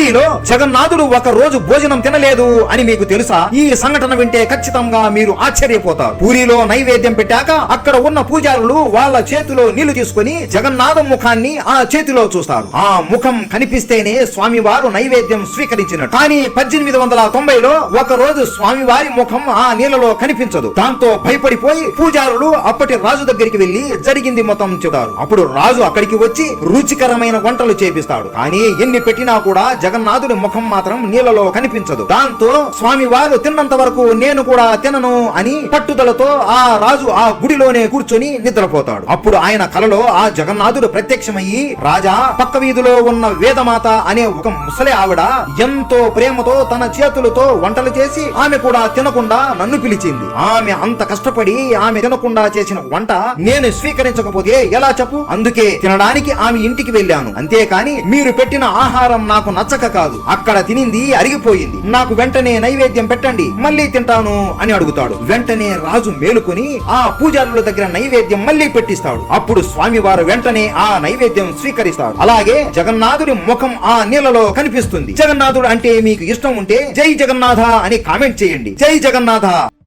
పూరిలో జగన్నాథుడు ఒక రోజు భోజనం తినలేదు అని మీకు తెలుసా? ఈ సంఘటన వింటే ఖచ్చితంగా మీరు ఆశ్చర్యపోతారు. పూరిలో నైవేద్యం పెట్టాక అక్కడ ఉన్న పూజారులు వాళ్ళ చేతిలో నీళ్లు తీసుకుని జగన్నాథం ముఖాన్ని ఆ చేతిలో చూస్తారు. ఆ ముఖం కనిపిస్తేనే స్వామివారు నైవేద్యం స్వీకరించినట్టు. కానీ 1890లో ఒక రోజు స్వామివారి ముఖం ఆ నీళ్లలో కనిపించదు. దాంతో భయపడిపోయి పూజారులు అప్పటి రాజు దగ్గరికి వెళ్లి జరిగింది మొత్తం చెబుతారు. అప్పుడు రాజు అక్కడికి వచ్చి రుచికరమైన వంటలు చేపిస్తాడు. కానీ ఎన్ని పెట్టినా కూడా జగన్నాథుడి ముఖం మాత్రం నీళ్లలో కనిపించదు. దాంతో స్వామివారు తిన్నంత వరకు నేను కూడా తినను అని పట్టుదలతో ఆ రాజు ఆ గుడిలోనే కూర్చొని నిద్రపోతాడు. అప్పుడు ఆయన కలలో ఆ జగన్నాథుడు ప్రత్యక్షమయ్యి, రాజా, పక్క వీధిలో ఉన్న వేదమాత అనే ఒక ముసలి ఆవిడ ఎంతో ప్రేమతో తన చేతులతో వంటలు చేసి ఆమె కూడా తినకుండా నన్ను పిలిచింది. ఆమె అంత కష్టపడి ఆమె తినకుండా చేసిన వంట నేను స్వీకరించకపోతే ఎలా చెప్పు? అందుకే తినడానికి ఆమె ఇంటికి వెళ్ళాను. అంతేకాని మీరు పెట్టిన ఆహారం నాకు నచ్చక కాదు. అక్కడ తినింది అరిగిపోయింది. నాకు వెంటనే నైవేద్యం పెట్టండి, మళ్ళీ తింటాను అని అడుగుతాడు. వెంటనే రాజు మేలుకొని ఆ పూజారుల దగ్గర నైవేద్యం మళ్ళీ పెట్టిస్తాడు. అప్పుడు స్వామివారు వెంటనే ఆ నైవేద్యం స్వీకరిస్తాడు. అలాగే జగన్నాథుడి ముఖం ఆ నీళ్లలో కనిపిస్తుంది. జగన్నాథుడు అంటే మీకు ఇష్టం ఉంటే జై జగన్నాథ అని కామెంట్ చేయండి. జై జగన్నాథ.